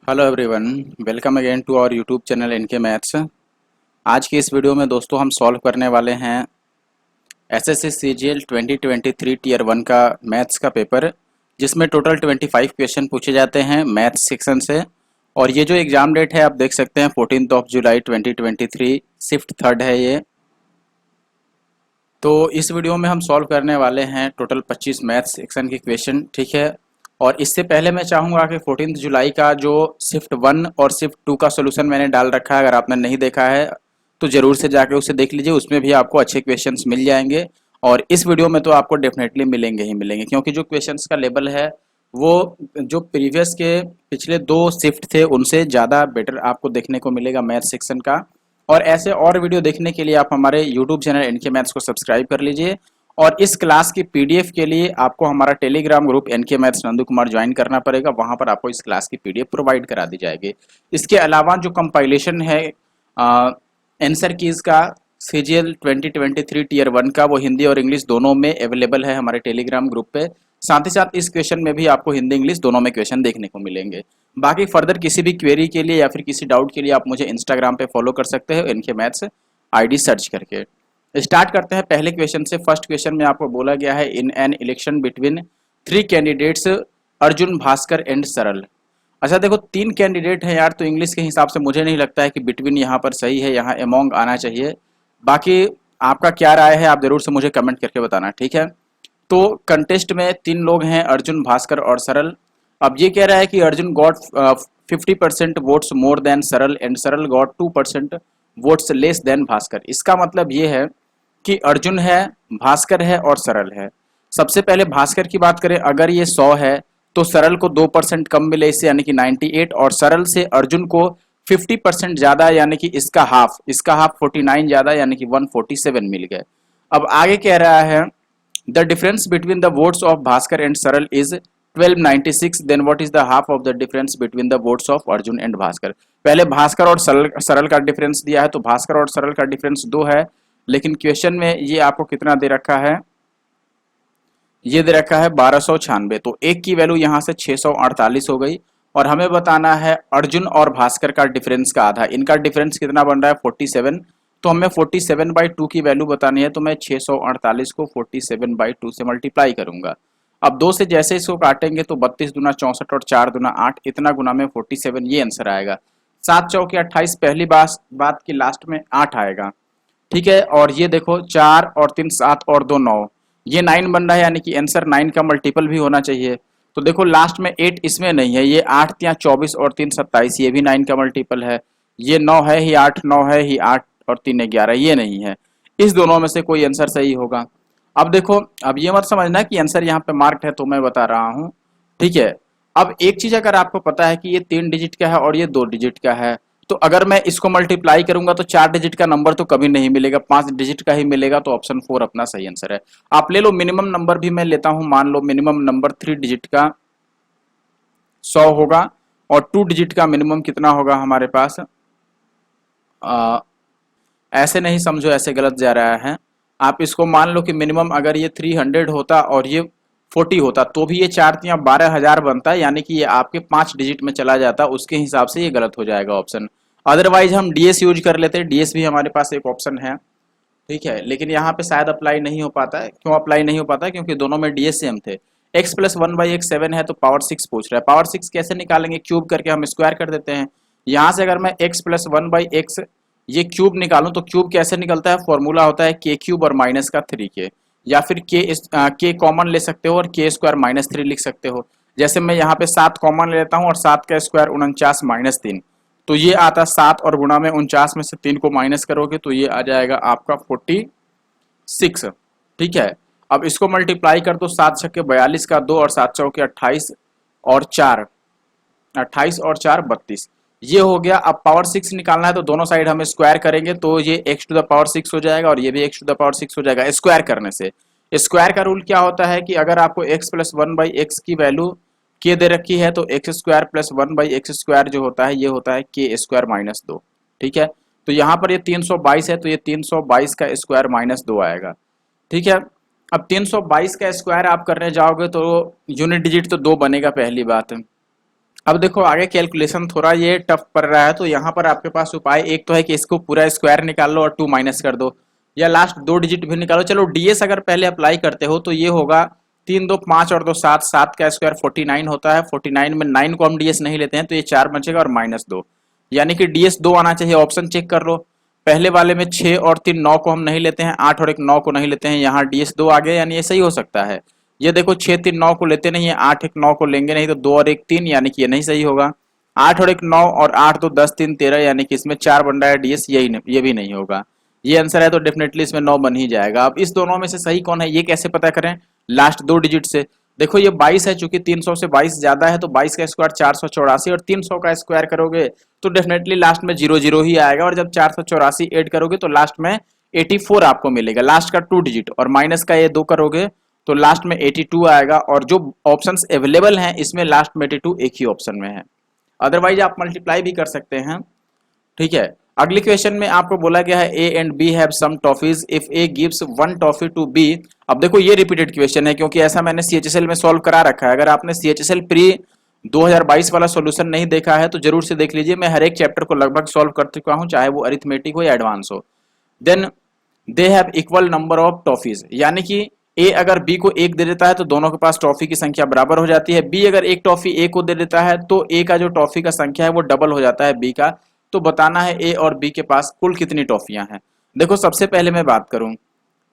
Hello everyone, welcome again to our YouTube channel NK maths. आज की इस video में दोस्तों हम सॉल्व करने वाले हैं एसएससी सीजीएल 2023 टीयर 1 का मैथ्स का पेपर, जिसमें टोटल 25 क्वेश्चन पूछे जाते हैं मैथ्स सेक्शन से। और ये जो एग्ज़ाम डेट है आप देख सकते हैं 14 जुलाई 2023, शिफ्ट थर्ड है ये। तो इस वीडियो में हम सॉल्व करने वाले हैं टोटल 25 मैथ्स सेक्शन के क्वेश्चन, ठीक है। और इससे पहले मैं चाहूँगा कि 14 जुलाई का जो शिफ्ट 1 और शिफ्ट 2 का सोल्यूशन मैंने डाल रखा है, अगर आपने नहीं देखा है तो ज़रूर से जाके उसे देख लीजिए, उसमें भी आपको अच्छे क्वेश्चंस मिल जाएंगे। और इस वीडियो में तो आपको डेफिनेटली मिलेंगे ही मिलेंगे, क्योंकि जो क्वेश्चंस का लेवल है वो जो प्रीवियस के पिछले 2 शिफ्ट थे उनसे ज़्यादा बेटर आपको देखने को मिलेगा मैथ सेक्शन का। और ऐसे और वीडियो देखने के लिए आप हमारे यूट्यूब चैनल एनके मैथ्स को सब्सक्राइब कर लीजिए। और इस क्लास की पीडीएफ के लिए आपको हमारा Telegram group NK maths Nandu Kumar join करना पड़ेगा, वहां पर आपको इस क्लास की पीडीएफ प्रोवाइड करा दी जाएगी। इसके अलावा जो कंपाइलेशन है आंसर कीज का सीजीएल 2023 टीयर 1 का, वो हिंदी और इंग्लिश दोनों में अवेलेबल है हमारे टेलीग्राम ग्रुप पे। साथ ही साथ इस क्वेश्चन में भी आपको हिंदी इंग्लिश दोनों में क्वेश्चन देखने को मिलेंगे। बाकी फर्दर किसी भी क्वेरी के लिए या फिर किसी डाउट के लिए आप मुझे इंस्टाग्राम पे फॉलो कर सकते हो एनके मैथ्स आईडी सर्च करके। स्टार्ट करते हैं पहले क्वेश्चन से। फर्स्ट क्वेश्चन में आपको बोला गया है in an election between 3 candidates Arjun, Bhaskar and सरल। अच्छा देखो 3 कैंडिडेट हैं यार, तो इंग्लिश के हिसाब से मुझे नहीं लगता है कि बिटवीन यहाँ पर सही है, यहाँ अमोंग आना चाहिए। बाकी आपका क्या राय है आप जरूर से मुझे कमेंट करके बताना, ठीक है। तो कंटेस्ट में 3 लोग हैं, अर्जुन, भास्कर और सरल। अब ये कह रहा है कि Arjun got 50% votes more than सरल एंड सरल got 2% votes less than Bhaskar. इसका मतलब ये है कि अर्जुन है, भास्कर है और सरल है। सबसे पहले भास्कर की बात करें, अगर ये 100 है तो सरल को 2% कम मिले इससे, यानी कि 98, और सरल से अर्जुन को 50% ज्यादा यानी कि इसका हाफ 49 ज्यादा यानी कि 147 मिल गए। अब आगे कह रहा है the difference between the votes of Bhaskar and Saral is 1296, then what is the half of the difference between the votes of Arjun and Bhaskar. पहले भास्कर और सरल का डिफरेंस दिया है, तो भास्कर और सरल का डिफरेंस 2 है, लेकिन क्वेश्चन में ये आपको कितना दे रखा है, ये दे रखा है 1296। तो एक की वैल्यू यहाँ से 648 हो गई। और हमें बताना है अर्जुन और भास्कर का डिफरेंस का आधा, इनका डिफरेंस कितना बन रहा है 47। तो हमें 47/2 की वैल्यू बतानी है, तो मैं 648 को 47/2 से मल्टीप्लाई करूंगा। अब 2 से जैसे इसको काटेंगे तो 32 दूना 64 और 4 दूना 8, इतना गुना में 47, ये आंसर आएगा। 7 चौके 28, पहली बात की लास्ट में 8 आएगा, ठीक है। और ये देखो 4 और 3 7 और 2 9, ये 9 बन रहा है, यानी कि आंसर 9 का मल्टीपल भी होना चाहिए। तो देखो लास्ट में 8 इसमें नहीं है, ये 8 या 24 और 3 27, ये भी 9 का मल्टीपल है। ये 9 है ही 8, 9 है ही 8 और 3 11, ये नहीं है। इस दोनों में से कोई आंसर सही होगा। अब देखो, अब ये मत समझना कि आंसर यहाँ पे मार्क्ड है तो मैं बता रहा हूँ, ठीक है। अब एक चीज अगर आपको पता है कि ये 3 डिजिट का है और ये 2 डिजिट का है, तो अगर मैं इसको मल्टीप्लाई करूंगा तो 4 डिजिट का नंबर तो कभी नहीं मिलेगा, 5 डिजिट का ही मिलेगा। तो ऑप्शन 4 अपना सही आंसर है। आप ले लो मिनिमम नंबर भी मैं लेता हूं, मान लो मिनिमम नंबर 3 डिजिट का 100 होगा, और 2 डिजिट का मिनिमम कितना होगा हमारे पास, ऐसे नहीं समझो, ऐसे गलत जा रहा है। आप इसको मान लो कि मिनिमम अगर ये 300 होता और ये 40 होता तो भी ये 4 या 12,000 बनता, यानी कि ये आपके 5 डिजिट में चला जाता, उसके हिसाब से ये गलत हो जाएगा ऑप्शन। अदरवाइज हम डीएस यूज कर लेते, डीएस भी हमारे पास एक ऑप्शन है, ठीक है। लेकिन यहाँ पे शायद अप्लाई नहीं हो पाता है। क्यों अप्लाई नहीं हो पाता है? क्योंकि दोनों में डीएस सेम थे। x प्लस 1/x 7 है, तो पावर 6 पूछ रहा है। पावर 6 कैसे निकालेंगे? क्यूब करके हम स्क्वायर कर देते हैं। यहाँ से अगर मैं x प्लस 1/x ये क्यूब निकालूं तो क्यूब कैसे निकलता है? फॉर्मूला होता है k क्यूब और माइनस का 3k, या फिर k कॉमन ले सकते हो और k स्क्वायर माइनस 3 लिख सकते हो। जैसे मैं यहाँ पे 7 कॉमन लेता हूँ और 7 का स्क्वायर 49 माइनस 3, तो ये आता 7 और गुणा में 49 में से 3 को माइनस करोगे तो ये आ जाएगा आपका 46, ठीक है। अब इसको मल्टीप्लाई कर दो, 7 छक्के 42 का 2 और 7 चौके 28 और 4 32, ये हो गया। अब पावर 6 निकालना है तो दोनों साइड हम स्क्वायर करेंगे, तो ये x टू द पावर 6 हो जाएगा और ये भी x टू द पावर 6 हो जाएगा स्क्वायर करने से। स्क्वायर का रूल क्या होता है कि अगर आपको x प्लस 1/x की वैल्यू k दे रखी है तो x square plus 1/x square जो होता है ये होता है k स्क्वायर माइनस 2, ठीक है। तो यहाँ पर ये 322 है, तो ये 322 का स्क्वायर माइनस 2 आएगा, ठीक है। अब 322 का स्क्वायर आप करने जाओगे तो यूनिट डिजिट तो 2 बनेगा, पहली बात है। अब देखो आगे कैलकुलेशन थोड़ा ये टफ पड़ रहा है, तो यहाँ पर आपके पास उपाय एक तो है कि इसको पूरा स्क्वायर निकाल लो और 2 माइनस कर दो, या लास्ट 2 डिजिट भी निकालो। चलो डीएस अगर पहले अप्लाई करते हो तो ये होगा 3 2 5 और 2 7, 7 का स्क्वायर 49 होता है। 49 में 9 को हम डीएस नहीं लेते हैं तो ये 4 बचेगा और -2, यानी कि डीएस 2 आना चाहिए। ऑप्शन चेक कर लो, पहले वाले में 6 और 3 9 को हम नहीं लेते हैं, 8 और 1 9 को नहीं लेते हैं, यहाँ डीएस 2 आ गया, यानी ये सही हो सकता है। ये देखो 6 3 9 को लेते नहीं है, 8 1 9 को लेंगे नहीं, तो 2 और 1 3, यानी कि ये नहीं सही होगा। 8 और 1 9 और 8 2 10 3 13, यानी कि इसमें 4 बन रहा है डीएस, यही नहीं, ये भी नहीं होगा। ये आंसर है तो डेफिनेटली इसमें 9 बन ही जाएगा। अब इस दोनों में से सही कौन है ये कैसे पता करें? लास्ट 2 डिजिट से। देखो ये 22 है, चूंकि 300 से 22 ज्यादा है तो 22 का स्क्वायर 484, और 300 का स्क्वायर करोगे तो डेफिनेटली लास्ट में 0 0 ही आएगा, और जब 484 ऐड करोगे तो लास्ट में 84 आपको मिलेगा, लास्ट का 2 डिजिट, और माइनस का ये 2 करोगे तो लास्ट में 82 आएगा। और जो ऑप्शंस अवेलेबल हैं इसमें लास्ट में 82 एक ही ऑप्शन में है, अदरवाइज आप मल्टीप्लाई भी कर सकते हैं। ठीक है, अगली क्वेश्चन में आपको बोला गया है A and B have some toffees if A gives 1 toffee to B. अब देखो ये रिपीटेड क्वेश्चन है क्योंकि ऐसा मैंने सीएचएसएल में सॉल्व करा रखा है। अगर आपने सीएचएसएल प्री 2022 वाला सॉल्यूशन नहीं देखा है तो जरूर से देख लीजिए, मैं हर एक चैप्टर को लगभग सॉल्व कर चुका हूं, चाहे वो अरिथमेटिक हो या एडवांस हो। Then they have equal number of toffees, यानी कि ए अगर बी को 1 दे देता है तो दोनों के पास टॉफी की संख्या बराबर हो जाती है। बी अगर एक टॉफी ए को दे देता है तो ए का जो टॉफी का संख्या है वो डबल हो जाता है बी का। तो बताना है ए और बी के पास कुल कितनी टॉफियां हैं। देखो सबसे पहले मैं बात करूं,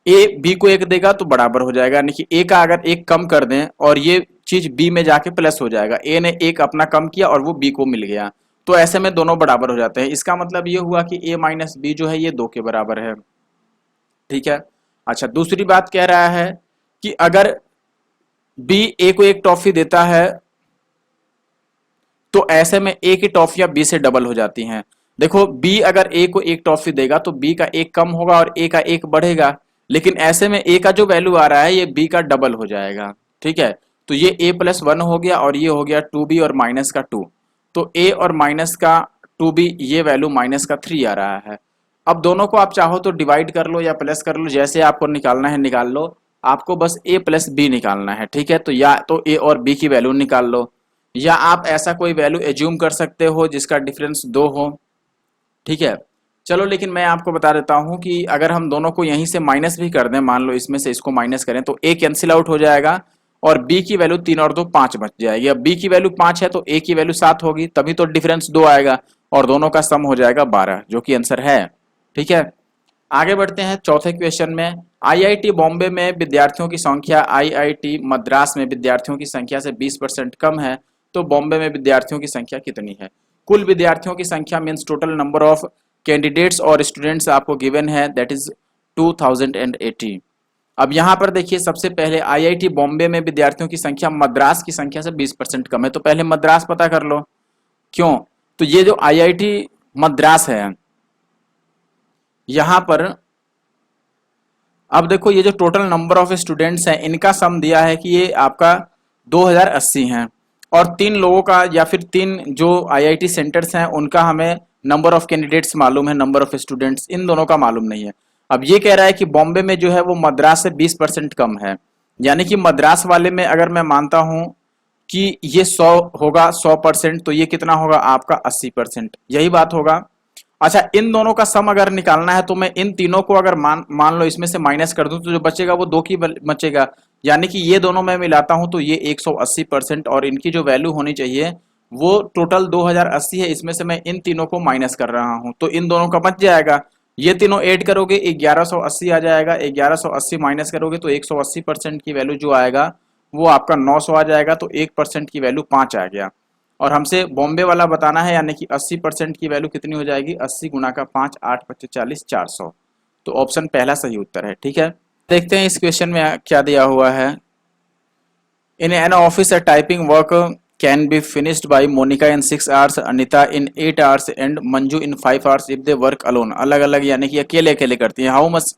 ए बी को 1 देगा तो बराबर हो जाएगा, यानी कि ए का अगर 1 कम कर दें और ये चीज बी में जाके प्लस हो जाएगा। ए ने 1 अपना कम किया और वो बी को मिल गया, तो ऐसे में दोनों बराबर हो जाते हैं। इसका मतलब ये हुआ कि ए माइनस बी जो है ये 2 के बराबर है। ठीक है, अच्छा दूसरी बात कह रहा है कि अगर बी ए को 1 टॉफी देता है तो ऐसे में ए की टॉफियां बी से डबल हो जाती हैं। देखो बी अगर ए को 1 टॉफी देगा तो बी का 1 कम होगा और ए का 1 बढ़ेगा, लेकिन ऐसे में ए का जो वैल्यू आ रहा है ये बी का डबल हो जाएगा। ठीक है, तो ये a प्लस 1 हो गया और ये हो गया 2b और माइनस का 2, तो a और माइनस का 2b ये वैल्यू माइनस का 3 आ रहा है। अब दोनों को आप चाहो तो डिवाइड कर लो या प्लस कर लो, जैसे आपको निकालना है निकाल लो, आपको बस a प्लस बी निकालना है। ठीक है, तो या तो a और b की वैल्यू निकाल लो, या आप ऐसा कोई वैल्यू एज्यूम कर सकते हो जिसका डिफरेंस 2 हो। ठीक है, चलो लेकिन मैं आपको बता देता हूं कि अगर हम दोनों को यहीं से माइनस भी कर दें, मान लो इसमें से इसको माइनस करें तो a कैंसिल आउट हो जाएगा और b की वैल्यू 3 और 2 5 बच जाएगी। अब b की वैल्यू 5 है तो a की वैल्यू 7 होगी, तभी तो डिफरेंस 2 आएगा और दोनों का सम हो जाएगा 12, जो कि आंसर है। ठीक है, आगे बढ़ते हैं चौथे क्वेश्चन में। आईआईटी बॉम्बे में विद्यार्थियों की संख्या आईआईटी मद्रास में विद्यार्थियों की संख्या से 20% कम है, तो बॉम्बे में विद्यार्थियों की संख्या कितनी है? कुल विद्यार्थियों की संख्या means total number of candidates और स्टूडेंट्स आपको गिवन है, दैट इज 2080। अब यहाँ पर देखिए सबसे पहले आईआईटी बॉम्बे में विद्यार्थियों की संख्या मद्रास की संख्या से 20% कम है, तो पहले मद्रास पता कर लो। क्यों? तो ये जो आईआईटी मद्रास है यहां पर, अब देखो ये जो टोटल नंबर ऑफ स्टूडेंट्स हैं इनका सम दिया है कि ये आपका 2080 हैं, और 3 लोगों का या फिर 3 जो आईआईटी सेंटर्स हैं उनका हमें नंबर ऑफ कैंडिडेट्स मालूम है, नंबर ऑफ स्टूडेंट्स इन दोनों का मालूम नहीं है। अब ये कह रहा है कि बॉम्बे में जो है वो मद्रास से 20% कम है, यानी कि मद्रास वाले में अगर मैं मानता हूं कि ये 100 होगा 100%, तो ये कितना होगा आपका 80%, यही बात होगा। अच्छा इन दोनों का सम अगर निकालना है तो मैं इन तीनों को अगर मान लो इसमें से माइनस कर दूं तो जो बचेगा वो 2 की बचेगा, यानी कि ये दोनों मैं मिलाता हूं तो ये 180%, और इनकी जो वैल्यू होनी चाहिए वो टोटल 2080 है, इसमें से मैं इन तीनों को माइनस कर रहा हूं तो इन दोनों का बच जाएगा। ये तीनों ऐड करोगे 1180 आ जाएगा, 1180 माइनस करोगे तो 180% की वैल्यू जो आएगा वो आपका 900 आ जाएगा, तो 1% की वैल्यू 5 आ गया। और हमसे बॉम्बे वाला बताना है, यानी कि 80% की वैल्यू कितनी हो जाएगी, 80 गुना का 5 8 25 40 400, तो ऑप्शन पहला सही उत्तर है। ठीक है, देखते हैं इस क्वेश्चन में क्या दिया हुआ है। In an office a typing work can be finished by Monica in 6 hours, Anita in 8 hours and Manju in 5 hours if they work alone. अलग अलग यानी कि अकेले अकेले करती हैं। How much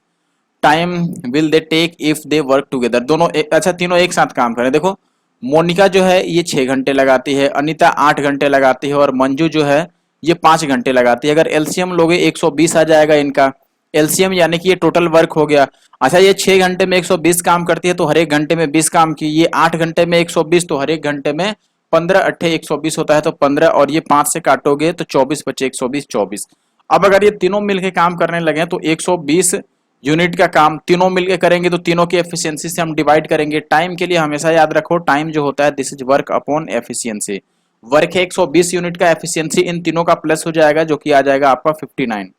time will they take if they work together. दोनों अच्छा तीनों एक साथ काम करें। देखो मोनिका जो है ये 6 घंटे लगाती है, अनिता 8 घंटे लगाती है, और मंजू जो है ये 5 घंटे लगाती है। अगर एलसीएम लोगे 120 आ जाएगा इनका एलसीएम, यानी कि ये टोटल वर्क हो गया। अच्छा ये 6 घंटे में 120 काम करती है तो हर एक घंटे में 20 काम की, ये 8 घंटे में 120 तो हर एक घंटे में 15 अट्ठे 120 होता है तो 15, और ये 5 से काटोगे तो 24 बचे 120 24। अब अगर ये तीनों मिलके काम करने लगे तो 120 यूनिट का काम तीनों मिलके करेंगे तो तीनों की एफिशिएंसी से हम डिवाइड करेंगे। टाइम के लिए हमेशा याद रखो, टाइम जो होता है this is work upon efficiency. Work है 120 यूनिट का, एफिशिएंसी इन तीनों का प्लस हो जाएगा जो कि आ जाएगा आपका 59।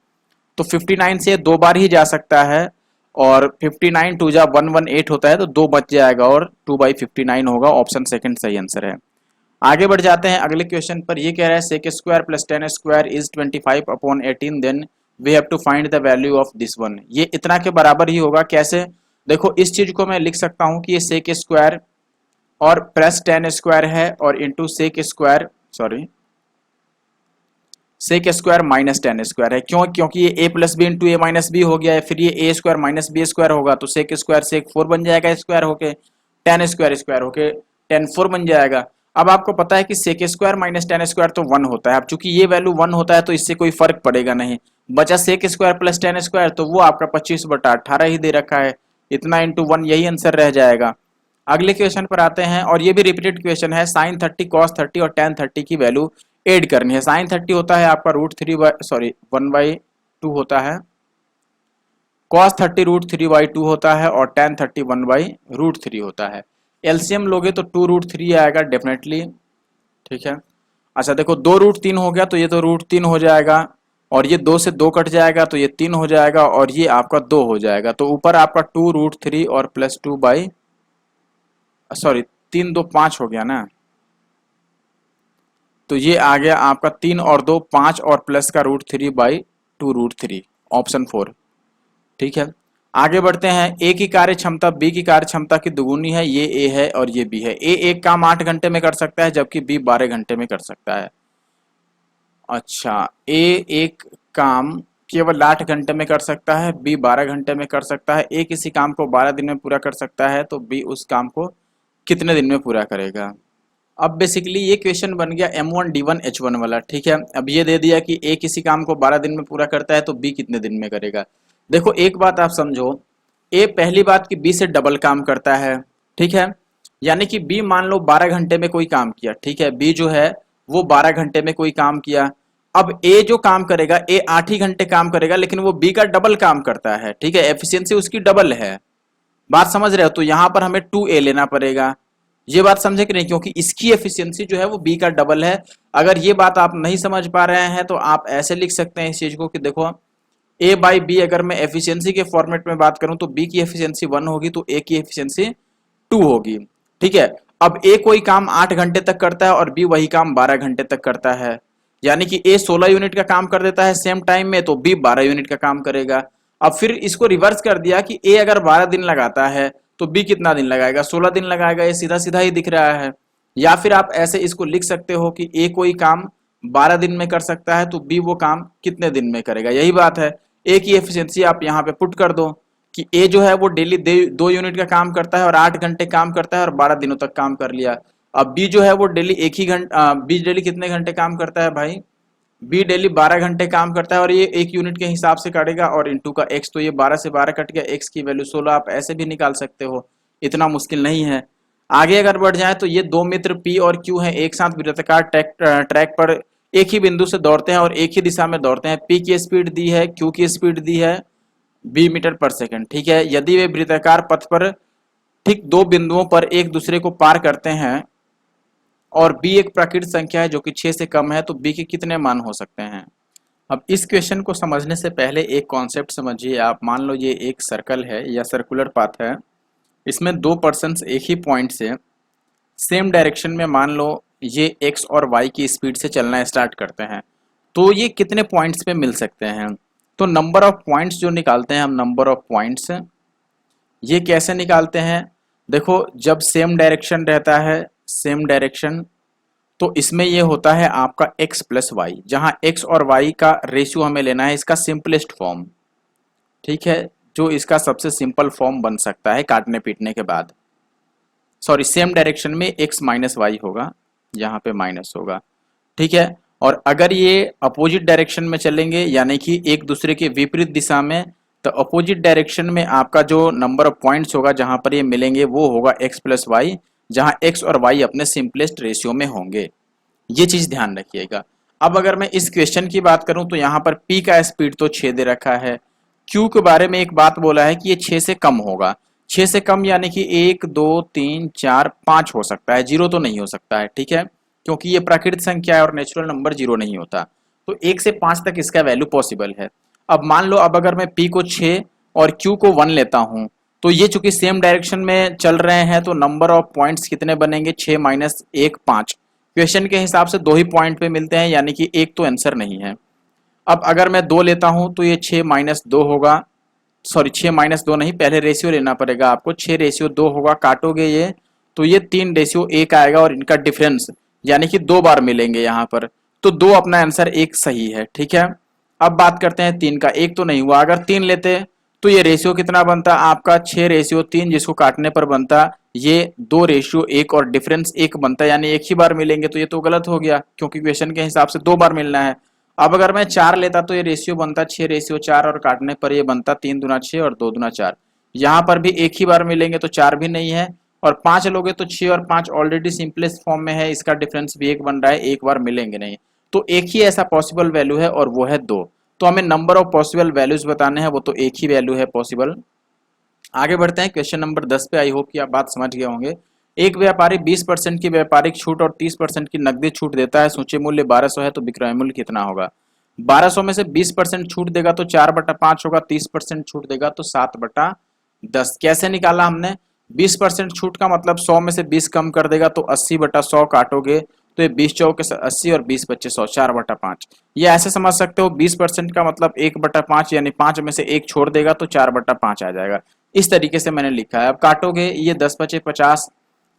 तो 59 से दो बार ही जा सकता है, और 59 टू जा 118 होता है तो दो बच जाएगा और 2/59 होगा। ऑप्शन सेकंड सही आंसर है। आगे बढ़ जाते हैं अगले क्वेश्चन पर। ये कह रहा है sec square plus 10 square is 25 upon 18, then we have to find the value of this one. ये इतना के बराबर ही होगा। कैसे? देखो इस चीज को मैं लिख सकता हूं कि ये सेक स्क्वायर और प्लस 10 स्क्वायर है और into sec square sec square minus 10 square है। क्यों? क्योंकि ये a plus B into A minus B हो गया है, फिर ये A square minus B square होगा तो सेक स्क्वायर सेक 4 बन जाएगा स्क्वायर होके, 10 स्क्वायर स्क्वायर होके 10 4 बन जाएगा। अब आपको पता है कि सेक स्क्वायर माइनस 10 स्क्वायर तो 1 होता है। अब चूंकि ये वैल्यू 1 होता है तो इससे कोई फर्क पड़ेगा नहीं। बचा सेक स्क्वायर प्लस 10 स्क्वायर तो वो आपका 25/18 ही दे रखा है, इतना इंटू 1 यही आंसर रह जाएगा। अगले क्वेश्चन पर आते हैं और ये भी रिपीटेड क्वेश्चन है। साइन 30 कॉस 30 और tan 30 की वैल्यू ऐड करनी है। साइन 30 होता है आपका √3/1/2 होता है, कॉस 30 √3/2 होता है और tan 30 1/√3 होता है। एलसीएम लोगे तो 2√3 आएगा डेफिनेटली, ठीक है। अच्छा देखो 2√3 हो गया तो ये तो √3 हो जाएगा, और ये 2 से 2 कट जाएगा तो ये 3 हो जाएगा, और ये आपका 2 हो जाएगा। तो ऊपर आपका 2√3 और प्लस 3 2 5 हो गया ना, तो ये आ गया आपका 3 और 2 5 और प्लस का √3/2√3, ऑप्शन 4, ठीक है। आगे बढ़ते हैं। ए की कार्य क्षमता बी की कार्य क्षमता की दुगुनी है, ये ए है और ये बी है। ए एक काम 8 घंटे में कर सकता है जबकि बी 12 घंटे में कर सकता है। अच्छा, ए एक काम केवल 8 घंटे में कर सकता है, बी 12 घंटे में कर सकता है। ए किसी काम को 12 दिन में पूरा कर सकता है तो बी उस काम को कितने दिन में पूरा करेगा। अब बेसिकली ये क्वेश्चन बन गया M1 D1 H1 वाला, ठीक है। अब ये दे दिया कि ए किसी काम को 12 दिन में पूरा करता है तो बी कितने दिन में करेगा। देखो एक बात आप समझो, ए पहली बात कि बी से डबल काम करता है, ठीक है। यानी कि बी मान लो 12 घंटे में कोई काम किया, ठीक है। बी जो है वो 12 घंटे में कोई काम किया। अब ए जो काम करेगा, ए 8 ही घंटे काम करेगा, लेकिन वो बी का डबल काम करता है, ठीक है। एफिशिएंसी उसकी डबल है। बात समझ रहे हो? तो यहां पर हमें 2a लेना पड़ेगा। ये बात समझे कि नहीं? क्योंकि इसकी एफिशिएंसी जो है वो बी का डबल है। अगर ये बात आप नहीं समझ पा रहे हैं तो आप ऐसे लिख सकते हैं इस चीज को कि देखो a बाई बी, अगर मैं एफिशिएंसी के फॉर्मेट में बात करूं तो b की एफिशिएंसी 1 होगी तो a की एफिशिएंसी 2 होगी, ठीक है। अब a कोई काम 8 घंटे तक करता है और b वही काम 12 घंटे तक करता है, यानी कि a 16 यूनिट का काम कर देता है सेम टाइम में तो b 12 यूनिट का काम करेगा। अब फिर इसको रिवर्स कर दिया कि a अगर 12 दिन लगाता है तो b कितना दिन लगाएगा? 16 दिन लगाएगा। ये सीधा सीधा ही दिख रहा है। या फिर आप ऐसे इसको लिख सकते हो कि a कोई काम 12 दिन में कर सकता है तो b वो काम कितने दिन में करेगा। यही बात है। a की एफिशिएंसी आप यहाँ पे पुट कर दो कि a जो है वो डेली 2 यूनिट का काम करता है और 8 घंटे काम करता है और 12 दिनों तक काम कर लिया। अब b जो है वो डेली b डेली कितने घंटे काम करता है भाई? b डेली 12 घंटे काम करता है और ये 1 यूनिट के हिसाब से काटेगा, और इंटू का x, तो ये 12 से 12 कट गया, x की वैल्यू 16। आप ऐसे भी निकाल सकते हो, इतना मुश्किल नहीं है। आगे अगर बढ़ जाए तो ये दो मित्र p और q हैं, एक साथ वृत्ताकार ट्रैक पर एक ही बिंदु से दौड़ते हैं और एक ही दिशा में दौड़ते हैं। p की स्पीड दी है, q की स्पीड दी है b मीटर पर सेकंड, ठीक है। यदि वे वृत्ताकार पथ पर ठीक दो बिंदुओं पर एक दूसरे को पार करते हैं और b एक प्राकृतिक संख्या है जो कि 6 से कम है, तो b के कितने मान हो सकते हैं। अब इस क्वेश्चन को समझने से पहले एक कॉन्सेप्ट समझिए आप। मान लो ये एक सर्कल है या सर्कुलर पाथ है, इसमें दो पर्सन्स एक ही पॉइंट से सेम डायरेक्शन में मान लो ये x और y की स्पीड से चलना स्टार्ट करते हैं, तो ये कितने पॉइंट्स पे मिल सकते हैं। तो नंबर ऑफ पॉइंट्स जो निकालते हैं हम, नंबर ऑफ पॉइंट्स, ये कैसे निकालते हैं? देखो जब सेम डायरेक्शन रहता है, सेम डायरेक्शन, तो इसमें ये होता है आपका x प्लस वाई, जहां x और y का रेशियो हमें लेना है इसका सिंपलेस्ट फॉर्म, ठीक है, जो इसका सबसे सिंपल फॉर्म बन सकता है काटने पीटने के बाद। सॉरी, सेम डायरेक्शन में x माइनस वाई होगा, यहाँ पे माइनस होगा, ठीक है। और अगर ये अपोजिट डायरेक्शन में चलेंगे यानी कि एक दूसरे के विपरीत दिशा में, तो अपोजिट डायरेक्शन में आपका जो नंबर ऑफ पॉइंट्स होगा जहां पर ये मिलेंगे वो होगा x प्लस वाई जहां x और y अपने सिंपलेस्ट रेशियो में होंगे। ये चीज ध्यान रखिएगा। अब अगर मैं इस क्वेश्चन की बात करूं तो यहाँ पर p का स्पीड तो 6 दे रखा है, q के बारे में एक बात बोला है कि ये 6 से कम होगा। 6 से कम यानी कि 1 2 3 4 5 हो सकता है, 0 तो नहीं हो सकता है, ठीक है, क्योंकि ये प्राकृतिक संख्या है और नेचुरल नंबर 0 नहीं होता। तो 1 से 5 तक इसका वैल्यू पॉसिबल है। अब मान लो, अब अगर मैं p को 6 और q को 1 लेता हूं, तो ये चूंकि सेम डायरेक्शन में चल रहे हैं तो नंबर ऑफ पॉइंट्स कितने बनेंगे, 6 माइनस 1 5। क्वेश्चन के हिसाब से 2 ही पॉइंट पे मिलते हैं, यानी कि एक तो आंसर नहीं है। अब अगर मैं 2 लेता हूं तो ये 6 माइनस 2 होगा, सॉरी 6 माइनस 2 नहीं, पहले रेशियो लेना पड़ेगा आपको। 6 रेशियो 2 होगा, काटोगे ये तो ये 3 रेशियो 1 आएगा और इनका डिफरेंस यानी कि 2 बार मिलेंगे यहाँ पर, तो 2 अपना आंसर 1 सही है, ठीक है। अब बात करते हैं 3 का, 1 तो नहीं हुआ, अगर 3 लेते तो ये रेशियो कितना बनता आपका 6 रेशियो 3, जिसको काटने पर बनता ये 2 रेशियो 1 और डिफरेंस 1 बनता, यानी एक ही बार मिलेंगे, तो ये तो गलत हो गया क्योंकि क्वेश्चन के हिसाब से 2 बार मिलना है। अब अगर मैं 4 लेता तो ये रेशियो बनता 6 रेशियो 4 और काटने पर ये बनता 3 दूना 6 और 2 दूना 4। यहाँ पर भी एक ही बार मिलेंगे तो 4 भी नहीं है, और 5 लोगे तो 6 और 5 ऑलरेडी सिंपलेस्ट फॉर्म में है, इसका डिफरेंस भी 1 बन रहा है, एक बार मिलेंगे नहीं। तो एक ही ऐसा पॉसिबल वैल्यू है और वो है 2। तो हमें नंबर ऑफ पॉसिबल वैल्यूज बताने हैं, वो तो एक ही वैल्यू है पॉसिबल। आगे बढ़ते हैं क्वेश्चन नंबर 10 पे। आई होप कि आप बात समझ गए होंगे। एक व्यापारी 20% की व्यापारिक छूट और 30% की नकदी छूट देता है, सूची मूल्य 1200 है, तो विक्रय मूल्य कितना होगा। 1200 में से 20% छूट देगा तो 4/5 होगा, 30% छूट देगा तो 7/10। कैसे निकाला हमने, 20% छूट का मतलब 100 में से 20 कम कर देगा तो 80/100 काटोगे तो ये 20 चौके 80 और 20 बच्चे 100, 4/5। ये ऐसे समझ सकते हो 20% का मतलब 1/5 यानी 5 में से 1 छोड़ देगा तो 4/5 आ जाएगा। इस तरीके से मैंने लिखा है। अब काटोगे, ये 10 बचे 50,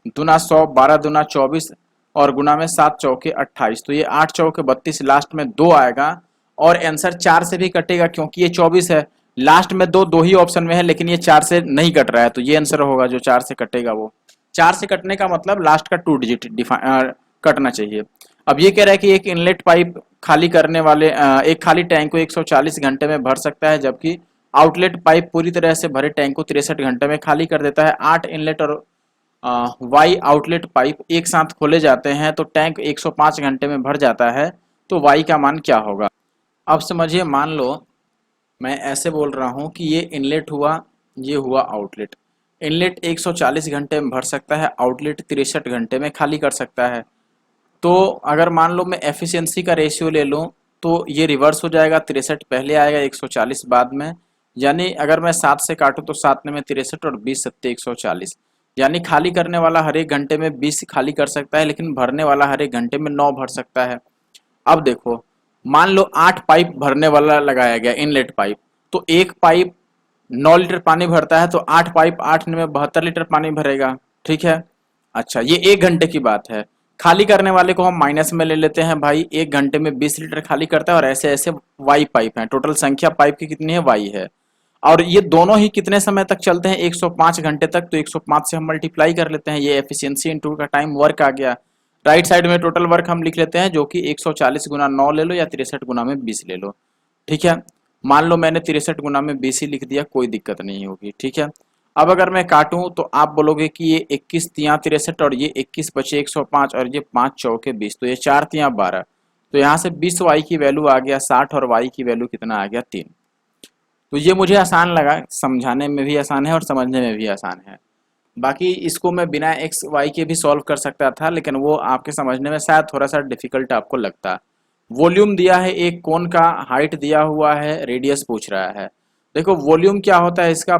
दुना 100, 12 दुना 24 और गुना में 7 चौके 28, तो ये 8 चौके 32, लास्ट में 2 आएगा और आंसर 4 से भी कटेगा क्योंकि ये 24 है, लास्ट में 2 ही ऑप्शन में है, लेकिन ये 4 से नहीं कट रहा है, तो ये आंसर होगा जो 4 से कटेगा। वो 4 से कटने का मतलब लास्ट का 2 डिजिट कटना चाहिए। अब ये कह रहा है कि एक इनलेट पाइप खाली करने वाले एक खाली टैंक को 140 घंटे में भर सकता है, जबकि आउटलेट पाइप पूरी तरह से भरे टैंक को 63 घंटे में खाली कर देता है। 8 इनलेट और वाई आउटलेट पाइप एक साथ खोले जाते हैं तो टैंक 105 घंटे में भर जाता है, तो वाई का मान क्या होगा। अब समझिए, मान लो मैं ऐसे बोल रहा हूँ कि ये इनलेट हुआ, ये हुआ आउटलेट। इनलेट 140 घंटे में भर सकता है, आउटलेट 63 घंटे में खाली कर सकता है। तो अगर मान लो मैं एफिशिएंसी का रेशियो ले लूँ तो ये रिवर्स हो जाएगा, 63 पहले आएगा 140 बाद में, यानी अगर मैं 7 से काटूँ तो 7 में 63 और 20 सत्ते 140, यानी खाली करने वाला हर एक घंटे में 20 खाली कर सकता है, लेकिन भरने वाला हर एक घंटे में 9 भर सकता है। अब देखो, मान लो 8 पाइप भरने वाला लगाया गया इनलेट पाइप, तो एक पाइप 9 लीटर पानी भरता है तो 8 पाइप 8 में 72 लीटर पानी भरेगा, ठीक है। अच्छा, ये एक घंटे की बात है। खाली करने वाले को हम माइनस में ले लेते हैं भाई, एक घंटे में 20 लीटर खाली करता है और ऐसे ऐसे वाई पाइप हैं, टोटल संख्या पाइप की कितनी है, वाई है। और ये दोनों ही कितने समय तक चलते हैं, 105 घंटे तक, तो 105 से हम मल्टीप्लाई कर लेते हैं, ये एफिशिएंसी इनटू का टाइम वर्क आ गया। राइट साइड में टोटल वर्क हम लिख लेते हैं, जो कि 140 गुना 9 ले लो या 63 गुना में 20 ले लो, ठीक है। मान लो मैंने 63 गुना में 20 ही लिख दिया, कोई दिक्कत नहीं होगी, ठीक है। अब अगर मैं काटूं तो आप बोलोगे कि ये 21 तिया 63 और ये 21 बचे 105 और ये 5 चौके 20, तो ये 4 तिया 12, तो यहाँ से 20 वाई की वैल्यू आ गया 60 और वाई की वैल्यू कितना आ गया 3। तो ये मुझे आसान लगा, समझाने में भी आसान है और समझने में भी आसान है। बाकी इसको मैं बिना एक्स वाई के भी सॉल्व कर सकता था, लेकिन वो आपके समझने में शायद थोड़ा सा डिफिकल्ट आपको लगता। वॉल्यूम दिया है एक कोन का, हाइट दिया हुआ है, रेडियस पूछ रहा है। देखो वॉल्यूम क्या होता है इसका,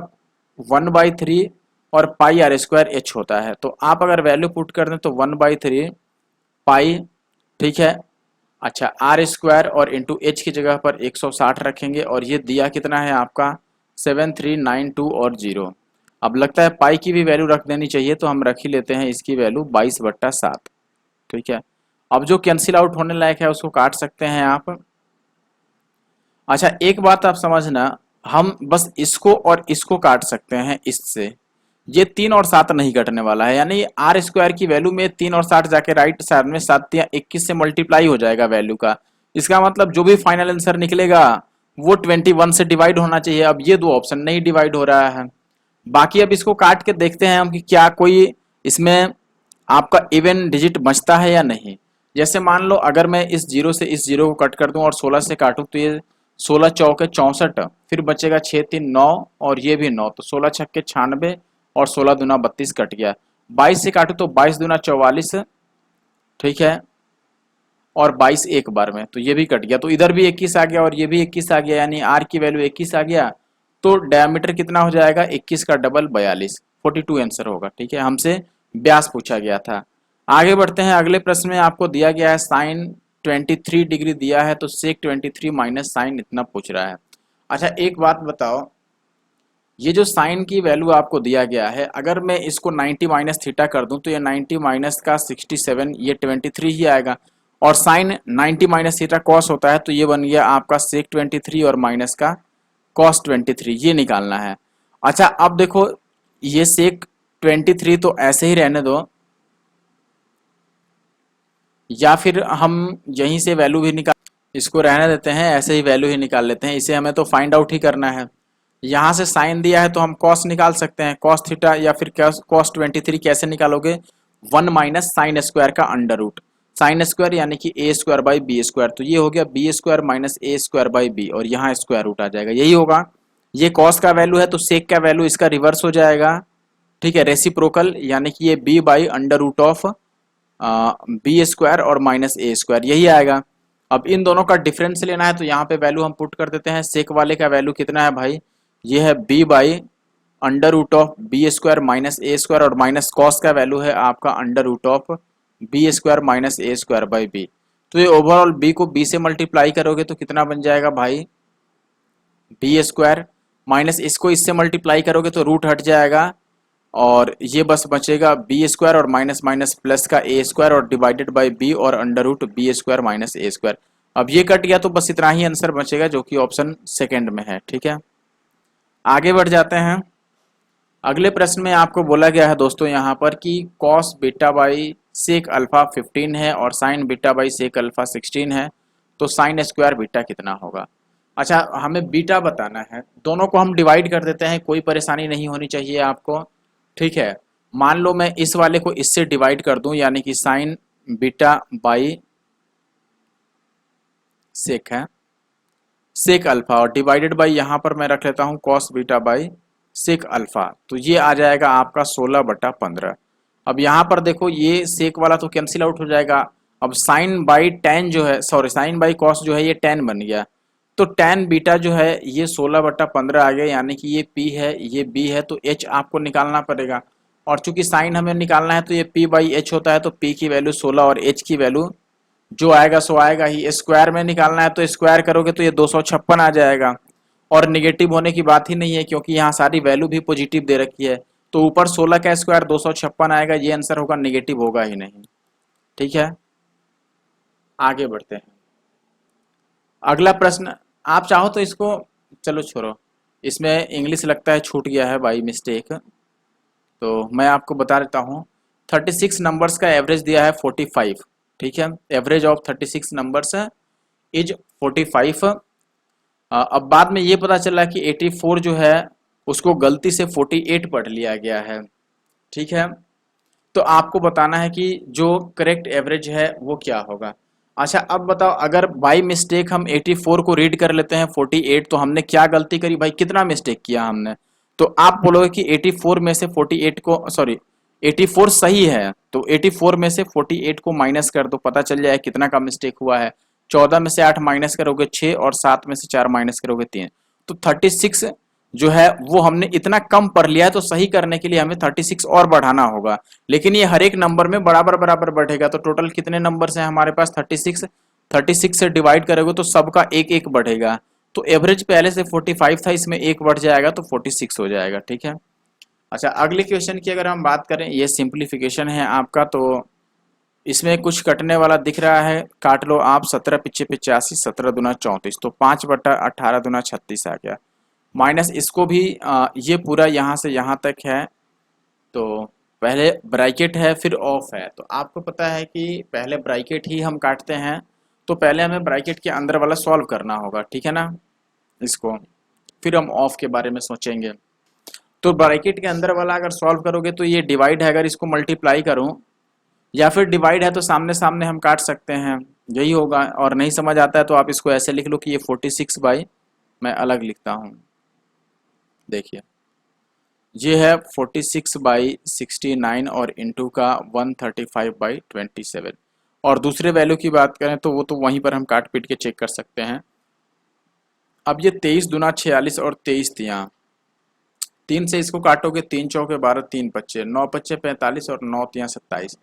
1/3 और पाई आर स्क्वायर एच होता है। तो आप अगर वैल्यू पुट कर दें तो 1/3 पाई, ठीक है। अच्छा, आर स्क्वायर और इंटू एच की जगह पर 160 रखेंगे और ये दिया कितना है आपका 7392 और 0। अब लगता है पाई की भी वैल्यू रख देनी चाहिए, तो हम रख ही लेते हैं इसकी वैल्यू 22/7, ठीक है। अब जो कैंसिल आउट होने लायक है उसको काट सकते हैं आप। अच्छा, एक बात आप समझना, हम बस इसको और इसको काट सकते हैं इससे, ये 3 और 7 नहीं कटने वाला है, यानी आर स्क्वायर की वैल्यू में 3 और 60 जाके राइट साइड में 7 या 21 से मल्टीप्लाई हो जाएगा वैल्यू का। इसका मतलब जो भी फाइनल आंसर निकलेगा वो 21 से डिवाइड होना चाहिए। अब ये दो ऑप्शन नहीं डिवाइड हो रहा है। बाकी अब इसको काट के देखते हैं हम कि क्या कोई इसमें आपका इवन डिजिट बचता है या नहीं। जैसे मान लो अगर मैं इस जीरो से इस जीरो को कट कर दूं और 16 से काटूं तो ये 16 चौके 64, फिर बचेगा 6 3 9 और ये भी 9, तो 16 छक्के 96 और 16 दूना 32 कट गया। 22 से काटूं तो 22 दूना 44, ठीक है, और 22 एक बार में, तो ये भी कट गया, तो इधर भी 21 आ गया और ये भी 21 आ गया, यानी आर की वैल्यू 21 आ गया। तो डायमीटर कितना हो जाएगा, 21 का डबल 42, 42 आंसर होगा। ठीक है, हमसे व्यास पूछा गया था। आगे बढ़ते हैं, अगले प्रश्न में आपको दिया गया है साइन 23 डिग्री दिया है, तो सेक 23 माइनस साइन इतना पूछ रहा है। अच्छा एक बात बताओ, ये जो साइन की वैल्यू आपको दिया गया है, अगर मैं इसको 90 माइनस थीटा कर दूं तो ये 90 माइनस का 67, ये 23 ही आएगा, और साइन 90 माइनस थीटा कॉस होता है, तो ये बन गया आपका सेक 23 और माइनस का कॉस 23, ये निकालना है। अच्छा अब देखो, ये सेक 23 तो ऐसे ही रहने दो, या फिर हम यहीं से वैल्यू भी निकाल, इसको रहने देते हैं, ऐसे ही वैल्यू ही निकाल लेते हैं, इसे हमें तो फाइंड आउट ही करना है। यहाँ से साइन दिया है तो हम कॉस निकाल सकते हैं, कॉस थीटा या फिर कॉस 23 कैसे निकालोगे, 1 माइनस साइन स्क्वायर का अंडर रूट, साइन स्क्वायर यानी कि A square by B square, तो ये हो गया B square minus A square by B, और यहाँ स्क्वायर रूट आ जाएगा, यही होगा। ये कॉस का वैल्यू है तो सेक का वैल्यू इसका रिवर्स हो जाएगा, ठीक है, रेसिप्रोकल, यानी कि ये B by under root of B square और माइनस ए स्क्वायर, यही आएगा। अब इन दोनों का डिफरेंस लेना है तो यहाँ पे वैल्यू हम पुट कर देते हैं। सेक वाले का वैल्यू कितना है भाई, ये है b by under root of B square minus A square, और माइनस कॉस का वैल्यू है आपका under root of B square minus A square by b. तो ये ओवरऑल बी को बी से मल्टीप्लाई करोगे तो कितना बन जाएगा भाई, बी स्क्वायर, माइनस इसको इससे मल्टीप्लाई करोगे तो रूट हट जाएगा, और ये बस बचेगा बी स्क्वायर और माइनस माइनस प्लस का ए स्क्वायर और डिवाइडेड बाई बी और under root b square minus ए स्क्वायर। अब ये कट गया तो बस इतना ही आंसर बचेगा, जो कि ऑप्शन सेकंड में है। ठीक है, आगे बढ़ जाते हैं। अगले प्रश्न में आपको बोला गया है दोस्तों यहाँ पर कि cos beta by sec alpha 15 है और sine beta by sec alpha 16 है, तो साइन स्क्वायर बीटा कितना होगा। अच्छा हमें बीटा बताना है, दोनों को हम डिवाइड कर देते हैं, कोई परेशानी नहीं होनी चाहिए आपको। ठीक है, मान लो मैं इस वाले को इससे डिवाइड कर दूं, यानी कि साइन बीटा बाई सेक है, सेक अल्फा, और डिवाइडेड बाई यहाँ पर मैं रख लेता हूँ cos beta by sec alpha, तो ये आ जाएगा आपका 16/15। अब यहाँ पर देखो ये सेक वाला तो कैंसिल आउट हो जाएगा, अब साइन बाई टेन जो है, सॉरी साइन बाई कॉस जो है ये टेन बन गया, तो टेन बीटा जो है ये 16/15 आ गया, यानी कि ये पी है ये बी है, तो एच आपको निकालना पड़ेगा, और चूंकि साइन हमें निकालना है तो ये पी बाई एच होता है, तो पी की वैल्यू 16 और एच की वैल्यू जो आएगा सो आएगा ही। स्क्वायर में निकालना है तो स्क्वायर करोगे तो ये 256 आ जाएगा, और निगेटिव होने की बात ही नहीं है क्योंकि यहाँ सारी वैल्यू भी पॉजिटिव दे रखी है, तो ऊपर 16 का स्क्वायर 256 आएगा, ये आंसर होगा, निगेटिव होगा ही नहीं। ठीक है, आगे बढ़ते हैं। अगला प्रश्न, आप चाहो तो इसको, चलो छोड़ो, इसमें इंग्लिश लगता है छूट गया है बाई मिस्टेक, तो मैं आपको बता देता हूँ। 36 नंबर्स का एवरेज दिया है 45, ठीक है, एवरेज ऑफ 36 नंबर्स इज 45। अब बाद में ये पता चला कि 84 जो है उसको गलती से 48 पढ़ लिया गया है। ठीक है, तो आपको बताना है कि जो करेक्ट एवरेज है वो क्या होगा। अच्छा अब बताओ, अगर बाई मिस्टेक हम 84 को रीड कर लेते हैं 48, तो हमने क्या गलती करी भाई, कितना मिस्टेक किया हमने, तो आप बोलोगे कि 84 में से 48 को, सॉरी 84 सही है, तो 84 में से 48 को माइनस कर दो, पता चल जाए कितना का मिस्टेक हुआ है। 14 में से 8 माइनस करोगे 6, और 7 में से 4 माइनस करोगे 3, तो 36 जो है वो हमने इतना कम पढ़ लिया है, तो सही करने के लिए हमें 36 और बढ़ाना होगा, लेकिन ये हर एक नंबर में बराबर बराबर बढ़ेगा, तो टोटल कितने नंबर हैं हमारे पास 36, 36 से डिवाइड करोगे तो सबका एक एक बढ़ेगा, तो एवरेज पहले से 45 था, इसमें एक बढ़ जाएगा तो 46 हो जाएगा। ठीक है, अच्छा अगले क्वेश्चन की अगर हम बात करें, ये सिंप्लीफिकेशन है आपका, तो इसमें कुछ कटने वाला दिख रहा है, काट लो आप, 17 पिछे 85, 17 दूना 34, तो 5/18 दूना 36 आ गया, माइनस इसको भी ये पूरा यहाँ से यहाँ तक है, तो पहले ब्रैकेट है फिर ऑफ है, तो आपको पता है कि पहले ब्रैकेट ही हम काटते हैं, तो पहले हमें ब्रैकेट के अंदर वाला सॉल्व करना होगा, ठीक है ना, इसको फिर हम ऑफ के बारे में सोचेंगे। तो ब्रैकेट के अंदर वाला अगर सॉल्व करोगे तो ये डिवाइड है, अगर इसको मल्टीप्लाई करूँ या फिर डिवाइड है तो सामने सामने हम काट सकते हैं, यही होगा। और नहीं समझ आता है तो आप इसको ऐसे लिख लो कि ये 46 बाई, मैं अलग लिखता हूँ, देखिए ये है 46 बाई 69 और इंटू का 135 बाई 27। और दूसरे वैल्यू की बात करें तो वो तो वहीं पर हम काट पीट के चेक कर सकते हैं। अब ये 23 दूना 46 और 23 तियाँ, 3 से इसको काटोगे, 3 चौके 12, 3 पच्चे 9, पच्चे 45 और 9 तियाँ 27।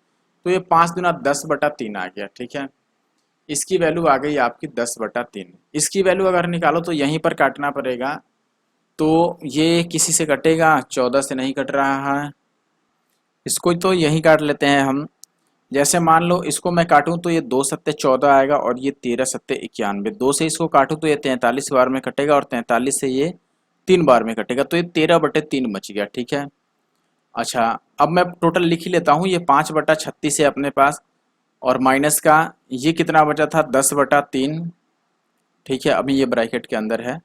तो ये 5 दूना 10/3 आ गया, ठीक है। इसकी वैल्यू आ गई आपकी 10/3। इसकी वैल्यू अगर निकालो तो यहीं पर काटना पड़ेगा, तो ये किसी से कटेगा, 14 से नहीं कट रहा है, इसको तो यहीं काट लेते हैं हम। जैसे मान लो इसको मैं काटूं तो ये 2 सत्ते 14 आएगा और ये 13 सत्ते 91। 2 से इसको काटूं तो ये 43 बार में कटेगा और 43 से ये 3 बार में कटेगा, तो ये 13/3 बच गया, ठीक है। अच्छा, अब मैं टोटल लिख ही लेता हूँ, ये 5/36 है अपने पास, और माइनस का ये कितना बचा था, 10/3, ठीक है, अभी ये ब्रैकेट के अंदर है।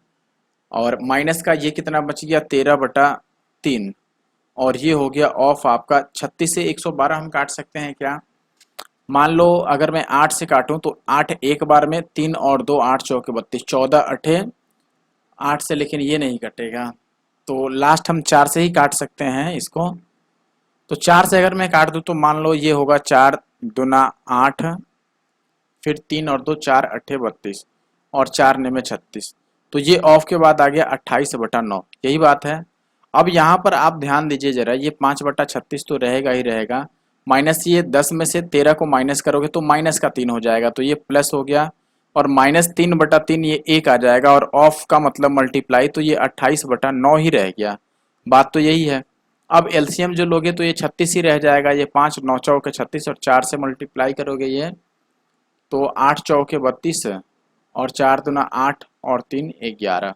और माइनस का ये कितना बच गया, 13/3। और ये हो गया ऑफ आपका 36 से 112 हम काट सकते हैं क्या। मान लो अगर मैं 8 से काटूं तो 8 एक बार में, 3 और 2 8 चौके 32, 14 अठे 8 से, लेकिन ये नहीं कटेगा, तो लास्ट हम 4 से ही काट सकते हैं इसको। तो 4 से अगर मैं काट दूं तो मान लो ये होगा 4 दूना 8, फिर 3 और 2 4 अठे 32 और 4 ने में 36। तो ये ऑफ के बाद आ गया 28/9, यही बात है। अब यहाँ पर आप ध्यान दीजिए जरा, ये 5/36 तो रहेगा ही रहेगा, माइनस ये 10 में से 13 को माइनस करोगे तो माइनस का 3 हो जाएगा, तो ये प्लस हो गया, और -3/3 ये 1 आ जाएगा, और ऑफ का मतलब मल्टीप्लाई, तो ये 28/9 ही रह गया। बात तो यही है। अब एलसीएम जो लोगे तो ये 36 ही रह जाएगा, ये 5 9 चौके 36 और 4 से मल्टीप्लाई करोगे ये, तो 8 चौके 32 और 4 दूना 8 और 3 11,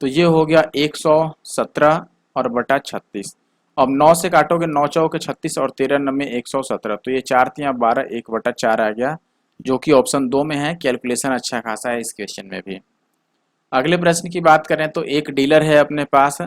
तो ये हो गया 117 और बटा 36। अब 9 से काटोगे, 9 चौके 36 और 13 नम्मे 117, तो ये 4 तियाँ 12, 1/4 आ गया, जो कि ऑप्शन 2 में है। कैलकुलेशन अच्छा खासा है इस क्वेश्चन में भी। अगले प्रश्न की बात करें तो एक डीलर है अपने पास,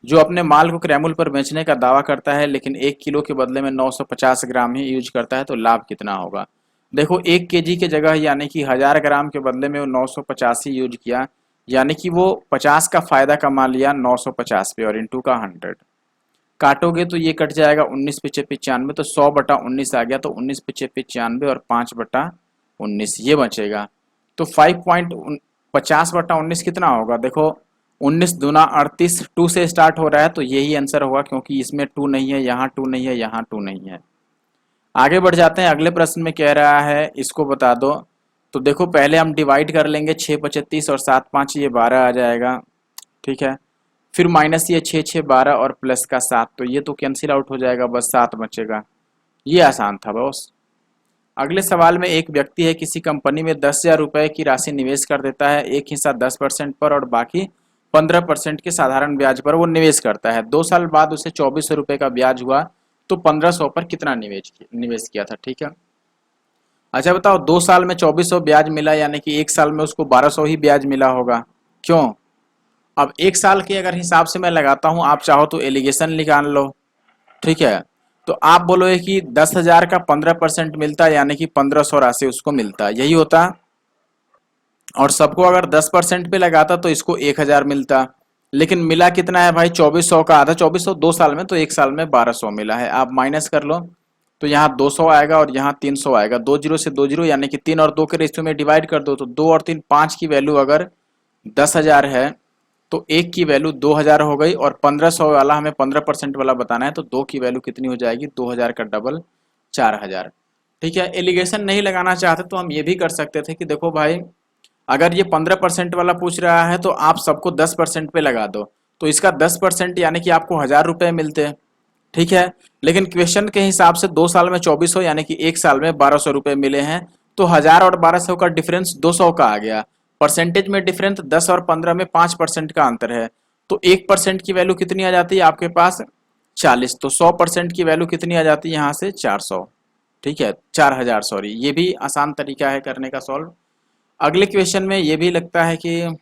जो अपने माल को क्रैमुल पर बेचने का दावा करता है, लेकिन 1 किलो के बदले में 950 ग्राम ही यूज करता है, तो लाभ कितना होगा। देखो 1 केजी के जगह यानी कि 1000 ग्राम के बदले में वो 950 ही यूज किया, यानी कि वो 50 का फायदा कमा लिया 950 पे, और इंटू का 100 काटोगे तो ये कट जाएगा 19 पिछे 95, तो 100/19 आ गया, तो 19 पिछे 95 और 5/19 ये बचेगा। तो 5.50/19 कितना होगा, देखो 19 दूना 38, 2 से स्टार्ट हो रहा है तो यही आंसर होगा, क्योंकि इसमें 2 नहीं है, यहाँ 2 नहीं है, यहाँ 2 नहीं है। आगे बढ़ जाते हैं, अगले प्रश्न में कह रहा है इसको बता दो। तो देखो पहले हम डिवाइड कर लेंगे, 6×25 और 7×5 ये 12 आ जाएगा, ठीक है। फिर माइनस ये 6×6 12 और प्लस का 7, तो ये तो कैंसिल आउट हो जाएगा, बस 7 बचेगा। ये आसान था बॉस। अगले सवाल में एक व्यक्ति है किसी कंपनी में 10,000 रुपए की राशि निवेश कर देता है, एक हिस्सा 10% पर और बाकी 15% के साधारण ब्याज पर वो निवेश करता है। 2 साल बाद उसे 2400 रुपए का ब्याज हुआ, तो 1500 पर कितना निवेश किया था, ठीक है। अच्छा बताओ, 2 साल में 2400 ब्याज मिला, यानी कि 1 साल में उसको 1200 ही ब्याज मिला होगा, क्यों। अब 1 साल के अगर हिसाब से मैं लगाता हूं, आप चाहो तो एलिगेशन निकाल लो, ठीक है। तो आप बोलोगे कि 10,000 का 15% मिलता, यानी कि 1500 राशि उसको मिलता, यही होता। और सबको अगर 10% पे लगाता तो इसको 1000 मिलता, लेकिन मिला कितना है भाई, 2400 का आधा, 2400 2 साल में, तो 1 साल में 1200 मिला है। आप माइनस कर लो, तो यहाँ 200 आएगा और यहाँ 300 आएगा, 2 जीरो से 2 जीरो, यानी कि 3 और 2 के रेशियो में डिवाइड कर दो, तो 2 और 3 5 की वैल्यू अगर 10,000 है तो 1 की वैल्यू 2000 हो गई, और 1500 वाला हमें 15% वाला बताना है, तो 2 की वैल्यू कितनी हो जाएगी, 2000 का डबल 4000, ठीक है। एलिगेशन नहीं लगाना चाहते तो हम ये भी कर सकते थे कि देखो भाई, अगर ये 15% वाला पूछ रहा है तो आप सबको 10% पे लगा दो, तो इसका 10% यानी कि आपको 1000 रुपये मिलते, ठीक है। लेकिन क्वेश्चन के हिसाब से 2 साल में 2400 यानी कि 1 साल में 1200 रुपये मिले हैं, तो 1000 और 1200 का डिफरेंस 200 का आ गया। परसेंटेज में डिफरेंस 10 और 15 में 5% का अंतर है, तो 1% की वैल्यू कितनी आ जाती है आपके पास, 40, तो 100% की वैल्यू कितनी आ जाती है यहाँ से, 400, ठीक है, 4000 सॉरी। ये भी आसान तरीका है करने का सॉल्व। अगले क्वेश्चन में ये भी लगता है कि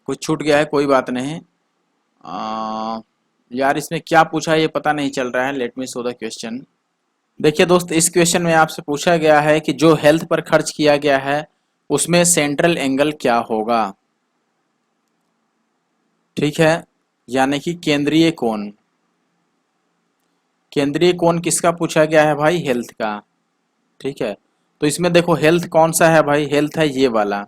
कुछ छूट गया है, कोई बात नहीं। यार इसमें क्या पूछा है ये पता नहीं चल रहा है, let me show the question. देखिए दोस्त, इस क्वेश्चन में आपसे पूछा गया है कि जो हेल्थ पर खर्च किया गया है उसमें सेंट्रल एंगल क्या होगा। ठीक है, यानी कि केंद्रीय कोण। केंद्रीय कोण किसका पूछा गया है भाई? हेल्थ का। ठीक है, तो इसमें देखो हेल्थ कौन सा है भाई? हेल्थ है ये वाला।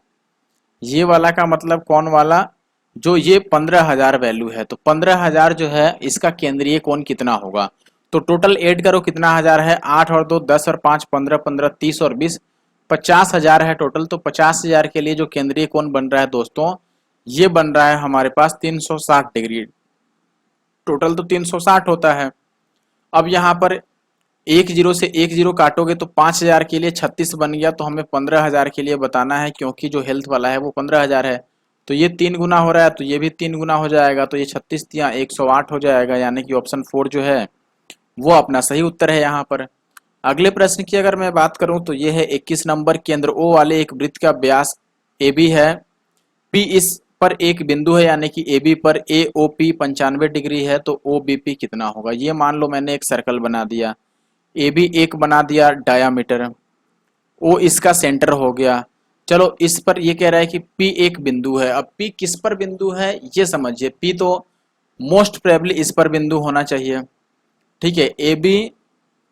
ये वाला का मतलब कौन वाला? जो ये 15,000 वैल्यू है, तो 15,000 जो है इसका केंद्रीय कोण कितना होगा? तो टोटल ऐड करो कितना हजार है, 8 और 2 10 और 5 15 15 30 और 20 50,000 है टोटल। तो 50,000 के लिए जो केंद्रीय कोण बन रहा है दोस्तों, ये बन रहा है हमारे पास 360 डिग्री। टोटल तो 360 होता है। अब यहाँ पर एक जीरो से एक जीरो काटोगे तो 5,000 के लिए 36 बन गया, तो हमें 15,000 के लिए बताना है, क्योंकि जो हेल्थ वाला है वो 15,000 है। तो ये 3 गुना हो रहा है, तो ये भी 3 गुना हो जाएगा, तो ये 36 तिया 108 हो जाएगा, यानी कि ऑप्शन 4 जो है वो अपना सही उत्तर है यहाँ पर। अगले प्रश्न की अगर मैं बात करूं तो ये है 21 नंबर। केंद्र ओ वाले एक वृत्त का व्यास ए बी है, पी इस पर एक बिंदु है, यानी कि ए बी पर ए ओ पी 95 डिग्री है, तो ओ बी पी कितना होगा? ये मान लो मैंने एक सर्कल बना दिया, ए बी एक बना दिया डायामीटर, ओ इसका सेंटर हो गया। चलो इस पर ये कह रहा है कि पी एक बिंदु है। अब पी किस पर बिंदु है ये समझिए। पी तो मोस्ट प्रोबेबली इस पर बिंदु होना चाहिए। ठीक है, ए बी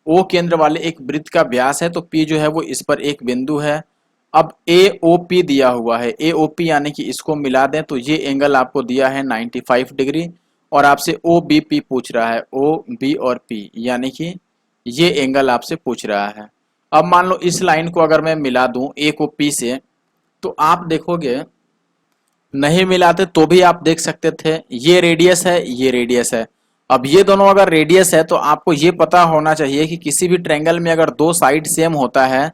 ओ केंद्र वाले एक वृत्त का व्यास है, तो पी जो है वो इस पर एक बिंदु है। अब ए ओ पी दिया हुआ है, ए ओ पी यानी कि इसको मिला दें तो ये एंगल आपको दिया है 95 डिग्री, और आपसे ओ बी पी पूछ रहा है, ओ बी और पी यानी कि ये एंगल आपसे पूछ रहा है। अब मान लो इस लाइन को अगर मैं मिला दूं ए को पी से, तो आप देखोगे नहीं मिलाते तो भी आप देख सकते थे ये रेडियस है, ये रेडियस है। अब ये दोनों अगर रेडियस है तो आपको ये पता होना चाहिए कि किसी भी ट्रायंगल में अगर दो साइड सेम होता है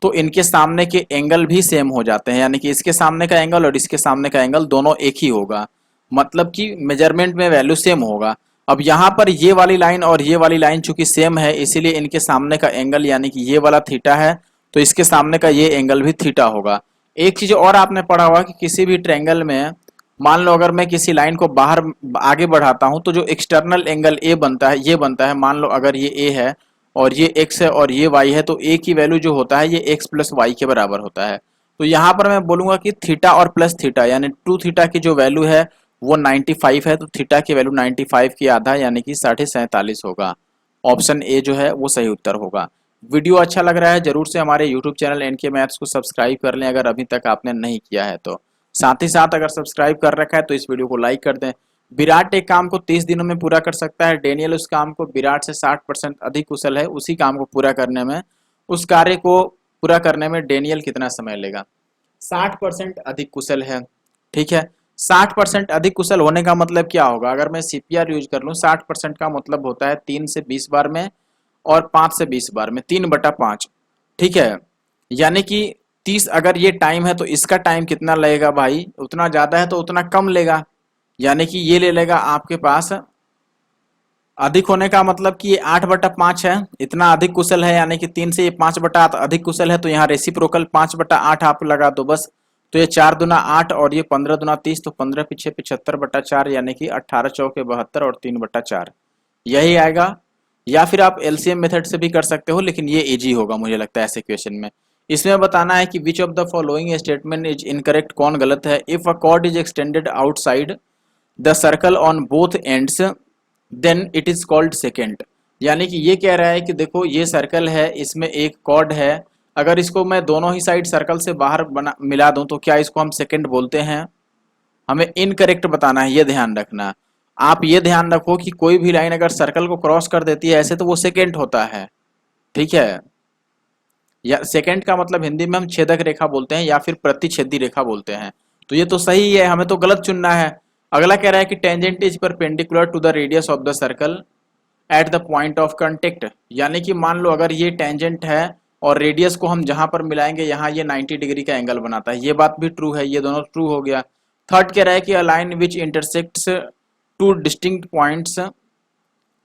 तो इनके सामने के एंगल भी सेम हो जाते हैं, यानी कि इसके सामने का एंगल और इसके सामने का एंगल दोनों एक ही होगा, मतलब कि मेजरमेंट में वैल्यू सेम होगा। अब यहाँ पर ये वाली लाइन और ये वाली लाइन चूंकि सेम है, इसीलिए इनके सामने का एंगल यानी कि ये वाला थीटा है, तो इसके सामने का ये एंगल भी थीटा होगा। एक चीज और आपने पढ़ा होगा कि किसी भी ट्रायंगल में मान लो अगर मैं किसी लाइन को बाहर आगे बढ़ाता हूं तो जो एक्सटर्नल एंगल ए बनता है ये बनता है। मान लो अगर ये ए है और ये एक्स है और ये वाई है, तो ए की वैल्यू जो होता है ये एक्स प्लस वाई के बराबर होता है। तो यहाँ पर मैं बोलूंगा कि थीटा और प्लस थीटा यानी 2 थीटा की जो वैल्यू है वो 95 है, तो थीटा की वैल्यू 95 की आधा यानी कि 47.5 होगा। ऑप्शन ए जो है वो सही उत्तर होगा। वीडियो अच्छा लग रहा है जरूर से हमारे यूट्यूब चैनल एनके मैथ्स को सब्सक्राइब कर लें अगर अभी तक आपने नहीं किया है तो। साथ ही साथ अगर सब्सक्राइब कर रखा है तो इस वीडियो को लाइक कर दें। विराट एक काम को 30 दिनों में पूरा कर सकता है, डेनियल उस काम को विराट से 60% अधिक कुशल है, उसी काम को पूरा करने में, उस कार्य को पूरा करने में डेनियल कितना समय लेगा? 60% अधिक कुशल है। ठीक है, 60% अधिक कुशल होने का मतलब क्या होगा? अगर मैं सीपीआर यूज कर लूँ, 60% का मतलब होता है 3 से 20 बार में और 5 से 20 बार में, 3/5। ठीक है, यानी कि 30 अगर ये टाइम है तो इसका टाइम कितना लगेगा भाई? उतना ज्यादा है तो उतना कम लेगा, यानी कि ये ले लेगा आपके पास। अधिक होने का मतलब कि ये 8/5 है, इतना अधिक कुशल है, यानी कि 3 से ये 5/8 अधिक कुशल है, तो यहाँ रेसिप्रोकल 5/8 आप लगा दो बस। तो ये 4 दूना 8 और ये 15 दूना 30, तो 15 पीछे 75/4 यानी कि 18 चौके 72 और 3/4 यही आएगा। या फिर आप एलसीएम मेथड से भी कर सकते हो, लेकिन ये इजी होगा मुझे लगता है ऐसे क्वेश्चन में। इसमें बताना है कि which of the following statement is incorrect, कौन गलत है? If a chord is extended outside the circle on both ends then it is called secant. यानी कि ये कह रहा है कि देखो ये सर्कल है, इसमें एक कॉर्ड है, अगर इसको मैं दोनों ही साइड सर्कल से बाहर बना मिला दूं तो क्या इसको हम सेकेंड बोलते हैं? हमें इनकरेक्ट बताना है, ये ध्यान रखना। आप ये ध्यान रखो कि कोई भी लाइन अगर सर्कल को क्रॉस कर देती है ऐसे तो वो सेकेंड होता है। ठीक है, या सेकेंड का मतलब हिंदी में हम छेदक रेखा बोलते हैं या फिर प्रतिच्छेदी रेखा बोलते हैं। तो ये तो सही है, हमें तो गलत चुनना है। अगला कह रहा है कि tangent is perpendicular to the radius of the circle at the point of contact. यानी कि मान लो अगर ये टेंजेंट है और रेडियस को हम जहां पर मिलाएंगे यहाँ ये 90 डिग्री का एंगल बनाता है, ये बात भी ट्रू है, ये दोनों ट्रू हो गया। थर्ड कह रहा है कि a line which intersects two distinct points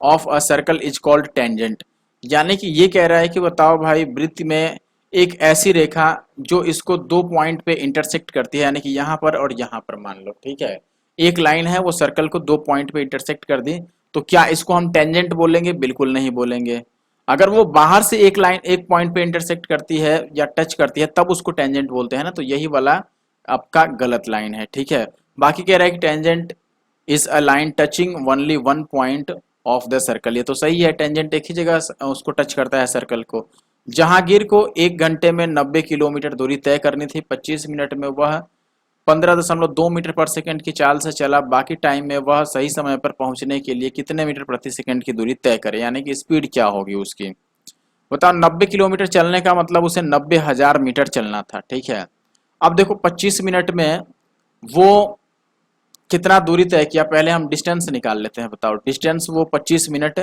of a circle is called tangent. यानी कि ये कह रहा है कि बताओ भाई वृत्त में एक ऐसी रेखा जो इसको दो पॉइंट पे इंटरसेक्ट करती है, यानी कि यहाँ पर और यहाँ पर मान लो। ठीक है, एक लाइन है वो सर्कल को दो पॉइंट पे इंटरसेक्ट कर दी, तो क्या इसको हम टेंजेंट बोलेंगे? बिल्कुल नहीं बोलेंगे। अगर वो बाहर से एक लाइन एक पॉइंट पे इंटरसेक्ट करती है या टच करती है तब उसको टेंजेंट बोलते हैं ना, तो यही वाला आपका गलत लाइन है, ठीक है। बाकी कह रहा है कि tangent is a line touching only one point of the circle, ये तो सही है, टेंजेंट एक ही जगह उसको टच करता है सर्कल को। जहांगीर को 1 घंटे में 90 किलोमीटर दूरी तय करनी थी, 25 मिनट में वह 15.2 मीटर पर सेकंड की चाल से चला, बाकी टाइम में वह सही समय पर पहुंचने के लिए कितने मीटर प्रति सेकंड की दूरी तय करे, यानी कि स्पीड क्या होगी उसकी। बताओ 90 किलोमीटर चलने का मतलब उसे 90,000 मीटर चलना था, ठीक है। अब देखो 25 मिनट में वो कितना दूरी तय किया, पहले हम डिस्टेंस निकाल लेते हैं। बताओ डिस्टेंस वो 25 मिनट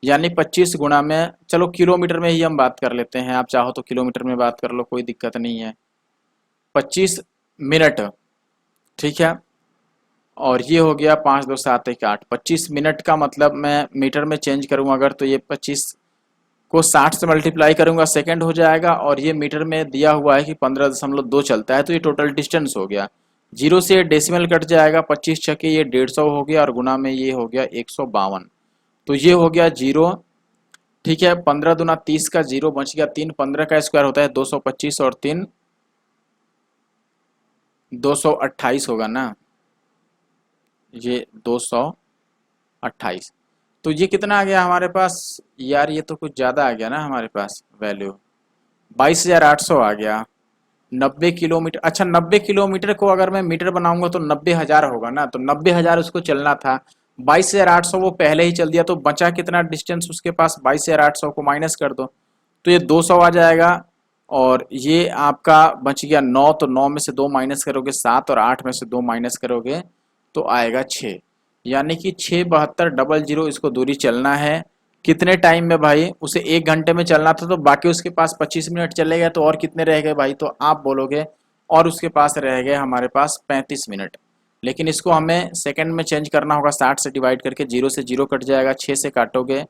यानी 25 गुणा में, चलो किलोमीटर में ही हम बात कर लेते हैं, आप चाहो तो किलोमीटर में बात कर लो, कोई दिक्कत नहीं है। 25 मिनट, ठीक है, और ये हो गया 5 2 7 1 8। 25 मिनट का मतलब मैं मीटर में चेंज करूँ अगर, तो ये 25 को 60 से मल्टीप्लाई करूंगा सेकंड हो जाएगा, और ये मीटर में दिया हुआ है कि 15.2 चलता है, तो ये टोटल डिस्टेंस हो गया। जीरो से डेसिमल कट जाएगा, 25 छके ये 150 हो गया, और गुना में ये हो गया 152, तो ये हो गया जीरो, ठीक है। 15 दूना 30 का जीरो बच गया 3, 15 का स्क्वायर होता है 225 और 3 228 होगा ना, ये 228। तो ये कितना आ गया हमारे पास यार, ये तो कुछ ज़्यादा आ गया ना हमारे पास वैल्यू, 22,800 आ गया। 90 किलोमीटर, अच्छा 90 किलोमीटर को अगर मैं मीटर बनाऊंगा तो 90,000 होगा ना, तो 90,000 उसको चलना था, 22,800 वो पहले ही चल दिया, तो बचा कितना डिस्टेंस उसके पास, 22,800 को माइनस कर दो तो ये 200 आ जाएगा, और ये आपका बच गया 9, तो 9 में से 2 माइनस करोगे 7, और 8 में से 2 माइनस करोगे तो आएगा 6, यानी कि 67200 इसको दूरी चलना है। कितने टाइम में भाई, उसे 1 घंटे में चलना था, तो बाकी उसके पास 25 मिनट चले गए, तो और कितने रह गए भाई, तो आप बोलोगे और उसके पास रह गए हमारे पास 35 मिनट। लेकिन इसको हमें सेकंड में चेंज करना होगा, 60 से डिवाइड करके, 0 से 0 कट जाएगा, 6 से काटोगे,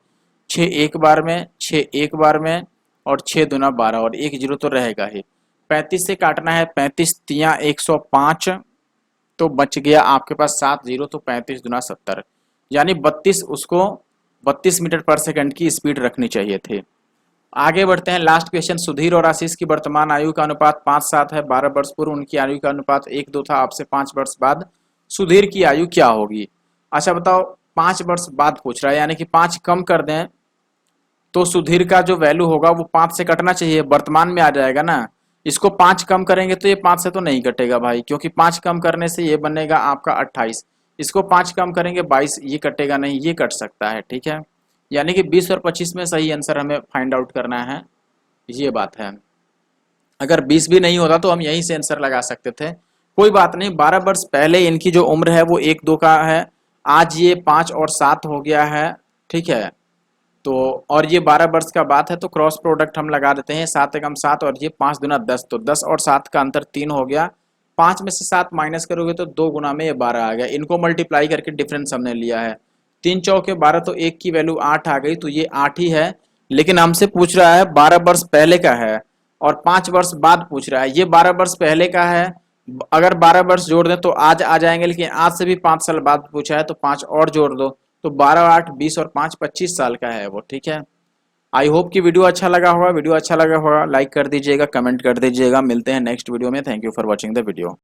6 एक बार में, 6 एक बार में, और 6 दूना 12, और 1 0 तो रहेगा ही। 35 से काटना है, 35 तियाँ 105, तो बच गया आपके पास 7 0, तो 35 दूना 70, यानी 32 उसको 32 मीटर पर सेकंड की स्पीड रखनी चाहिए थी। आगे बढ़ते हैं, लास्ट क्वेश्चन। सुधीर और आशीष की वर्तमान आयु का अनुपात 5-7 है, 12 वर्ष पूर्व उनकी आयु का अनुपात 1-2 था, आपसे 5 वर्ष बाद सुधीर की आयु क्या होगी। अच्छा बताओ, 5 वर्ष बाद पूछ रहा है, यानी कि 5 कम कर दें तो सुधीर का जो वैल्यू होगा वो 5 से कटना चाहिए, वर्तमान में आ जाएगा ना। इसको 5 कम करेंगे तो ये 5 से तो नहीं कटेगा भाई, क्योंकि 5 कम करने से ये बनेगा आपका 28, इसको 5 कम करेंगे 22, ये कटेगा नहीं, ये कट सकता है, ठीक है। यानी कि 20 और 25 में सही आंसर हमें फाइंड आउट करना है, ये बात है। अगर 20 भी नहीं होता तो हम यहीं से आंसर लगा सकते थे, कोई बात नहीं। 12 वर्ष पहले इनकी जो उम्र है वो 1-2 का है, आज ये 5 और 7 हो गया है, ठीक है। तो और ये 12 वर्ष का बात है, तो क्रॉस प्रोडक्ट हम लगा देते हैं, 7 एकम 7 और ये 5 दूना 10, तो 10 और 7 का अंतर 3 हो गया, 5 में से 7 माइनस करोगे तो 2 गुना में ये 12 आ गया, इनको मल्टीप्लाई करके डिफरेंस हमने लिया है, 3 चौके 12, तो 1 की वैल्यू 8 आ गई, तो ये 8 ही है। लेकिन हमसे पूछ रहा है 12 वर्ष पहले का है और 5 वर्ष बाद पूछ रहा है, ये 12 वर्ष पहले का है, अगर 12 वर्ष जोड़ दें तो आज आ जाएंगे, लेकिन आज से भी 5 साल बाद पूछा है तो 5 और जोड़ दो, तो 12 8 20 और 5 25 साल का है वो, ठीक है। आई होप कि वीडियो अच्छा लगा होगा, वीडियो अच्छा लगा होगा लाइक कर दीजिएगा, कमेंट कर दीजिएगा, मिलते हैं नेक्स्ट वीडियो में। Thank you for watching the video.